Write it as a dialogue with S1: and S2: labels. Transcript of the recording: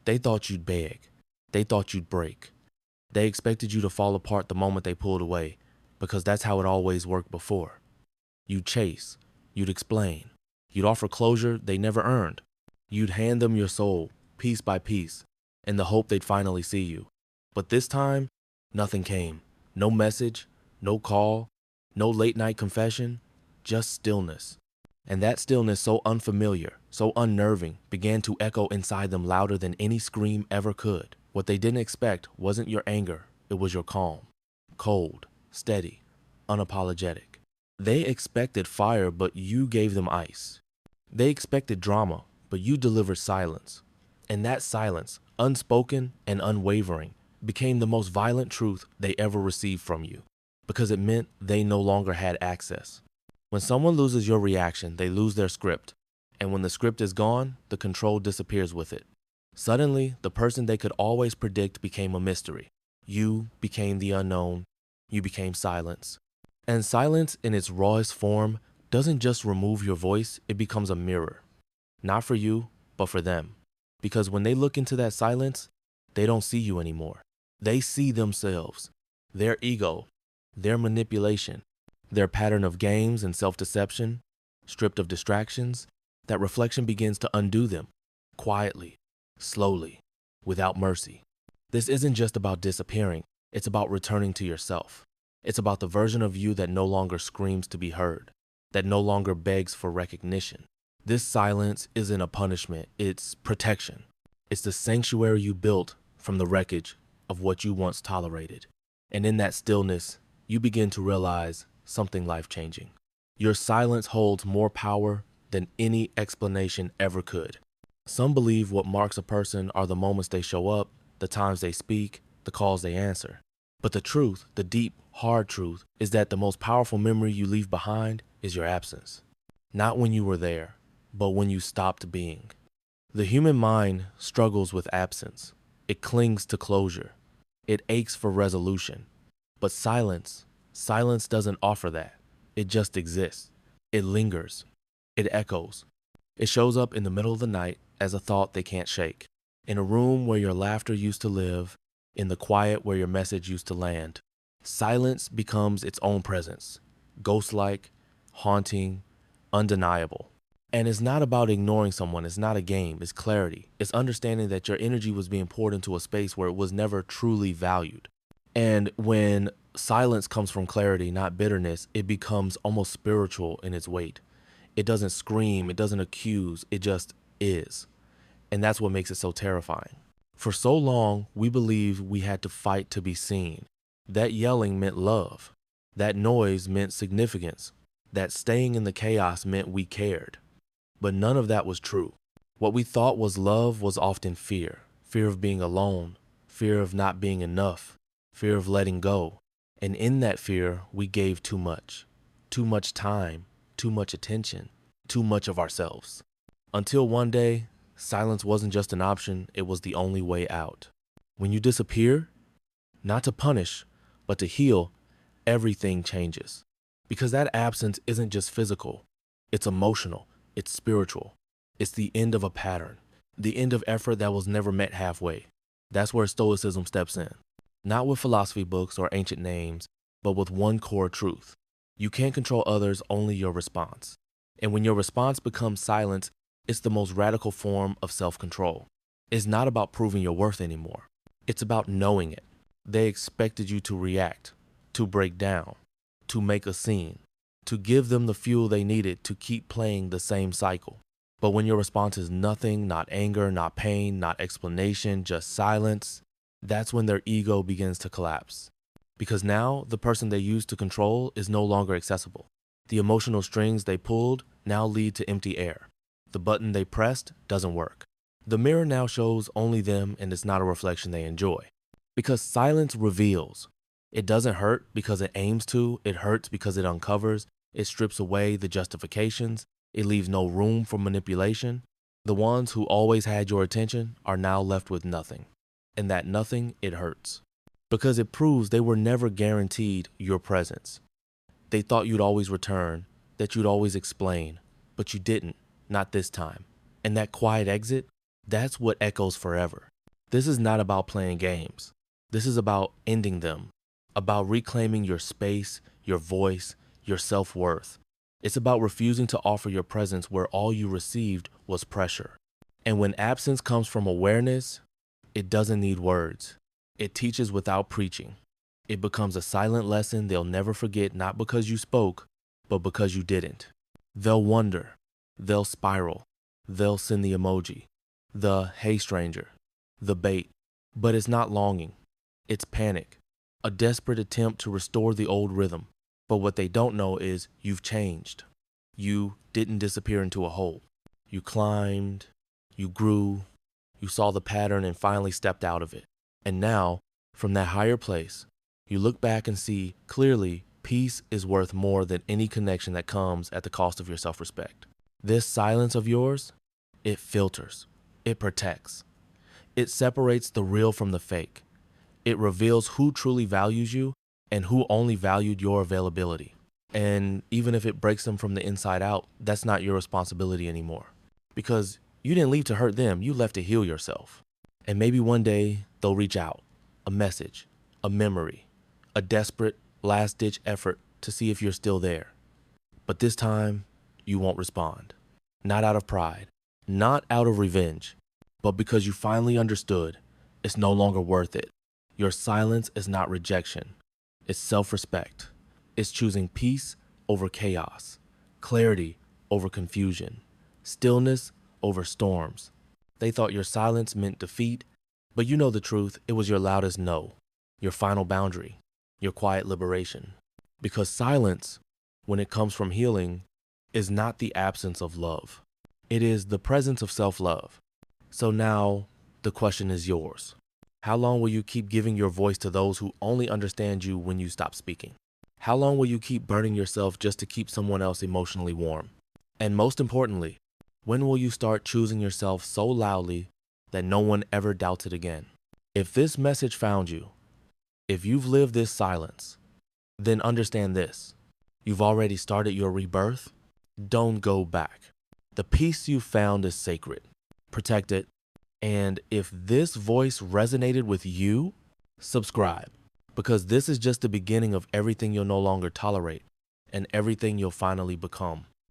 S1: They thought you'd beg. They thought you'd break. They expected you to fall apart the moment they pulled away, because that's how it always worked before. You'd chase. You'd explain. You'd offer closure they never earned. You'd hand them your soul, piece by piece, in the hope they'd finally see you. But this time, nothing came. No message, no call, no late night confession, just stillness. And that stillness, so unfamiliar, so unnerving, began to echo inside them louder than any scream ever could. What they didn't expect wasn't your anger, it was your calm. Cold, steady, unapologetic. They expected fire, but you gave them ice. They expected drama, but you delivered silence. And that silence, unspoken and unwavering, became the most violent truth they ever received from you, because it meant they no longer had access. When someone loses your reaction, they lose their script. And when the script is gone, the control disappears with it. Suddenly, the person they could always predict became a mystery. You became the unknown. You became silence. And silence in its rawest form doesn't just remove your voice, it becomes a mirror. Not for you, but for them. Because when they look into that silence, they don't see you anymore. They see themselves, their ego, their manipulation, their pattern of games and self-deception, stripped of distractions. That reflection begins to undo them, quietly, slowly, without mercy. This isn't just about disappearing, it's about returning to yourself. It's about the version of you that no longer screams to be heard, that no longer begs for recognition. This silence isn't a punishment, it's protection. It's the sanctuary you built from the wreckage of what you once tolerated. And in that stillness, you begin to realize something life-changing. Your silence holds more power than any explanation ever could. Some believe what marks a person are the moments they show up, the times they speak, the calls they answer. But the truth, the deep, hard truth, is that the most powerful memory you leave behind is your absence. Not when you were there, but when you stopped being. The human mind struggles with absence. It clings to closure. It aches for resolution. But silence doesn't offer that. It just exists. It lingers. It echoes. It shows up in the middle of the night as a thought they can't shake. In a room where your laughter used to live, in the quiet where your message used to land. Silence becomes its own presence, ghost-like, haunting, undeniable. And it's not about ignoring someone, it's not a game, it's clarity. It's understanding that your energy was being poured into a space where it was never truly valued. And when silence comes from clarity, not bitterness, it becomes almost spiritual in its weight. It doesn't scream, it doesn't accuse, it just is. And that's what makes it so terrifying. For so long, we believed we had to fight to be seen. That yelling meant love. That noise meant significance. That staying in the chaos meant we cared. But none of that was true. What we thought was love was often fear. Fear of being alone. Fear of not being enough. Fear of letting go. And in that fear, we gave too much. Too much time. Too much attention. Too much of ourselves. Until one day, silence wasn't just an option, it was the only way out. When you disappear, not to punish, but to heal, everything changes. Because that absence isn't just physical, it's emotional, it's spiritual. It's the end of a pattern, the end of effort that was never met halfway. That's where Stoicism steps in. Not with philosophy books or ancient names, but with one core truth. You can't control others, only your response. And when your response becomes silence, it's the most radical form of self-control. It's not about proving your worth anymore. It's about knowing it. They expected you to react, to break down, to make a scene, to give them the fuel they needed to keep playing the same cycle. But when your response is nothing, not anger, not pain, not explanation, just silence, that's when their ego begins to collapse. Because now the person they used to control is no longer accessible. The emotional strings they pulled now lead to empty air. The button they pressed doesn't work. The mirror now shows only them, and it's not a reflection they enjoy. Because silence reveals. It doesn't hurt because it aims to, it hurts because it uncovers, it strips away the justifications, it leaves no room for manipulation. The ones who always had your attention are now left with nothing. And that nothing, it hurts. Because it proves they were never guaranteed your presence. They thought you'd always return, that you'd always explain, but you didn't. Not this time. And that quiet exit, that's what echoes forever. This is not about playing games. This is about ending them, about reclaiming your space, your voice, your self-worth. It's about refusing to offer your presence where all you received was pressure. And when absence comes from awareness, it doesn't need words. It teaches without preaching. It becomes a silent lesson they'll never forget, not because you spoke, but because you didn't. They'll wonder. They'll spiral. They'll send the emoji, the "hey stranger," the bait. But it's not longing. It's panic. A desperate attempt to restore the old rhythm. But what they don't know is you've changed. You didn't disappear into a hole. You climbed. You grew. You saw the pattern and finally stepped out of it. And now, from that higher place, you look back and see clearly peace is worth more than any connection that comes at the cost of your self-respect. This silence of yours, it filters, it protects, it separates the real from the fake. It reveals who truly values you and who only valued your availability. And even if it breaks them from the inside out, that's not your responsibility anymore. Because you didn't leave to hurt them, you left to heal yourself. And maybe one day they'll reach out, a message, a memory, a desperate last-ditch effort to see if you're still there. But this time, you won't respond. Not out of pride, not out of revenge, but because you finally understood it's no longer worth it. Your silence is not rejection. It's self-respect. It's choosing peace over chaos, clarity over confusion, stillness over storms. They thought your silence meant defeat, but you know the truth. It was your loudest no, your final boundary, your quiet liberation. Because silence, when it comes from healing, is not the absence of love. It is the presence of self-love. So now the question is yours. How long will you keep giving your voice to those who only understand you when you stop speaking? How long will you keep burning yourself just to keep someone else emotionally warm? And most importantly, when will you start choosing yourself so loudly that no one ever doubts it again? If this message found you, if you've lived this silence, then understand this. You've already started your rebirth. Don't go back. The peace you found is sacred. Protect it. And if this voice resonated with you, subscribe. Because this is just the beginning of everything you'll no longer tolerate and everything you'll finally become.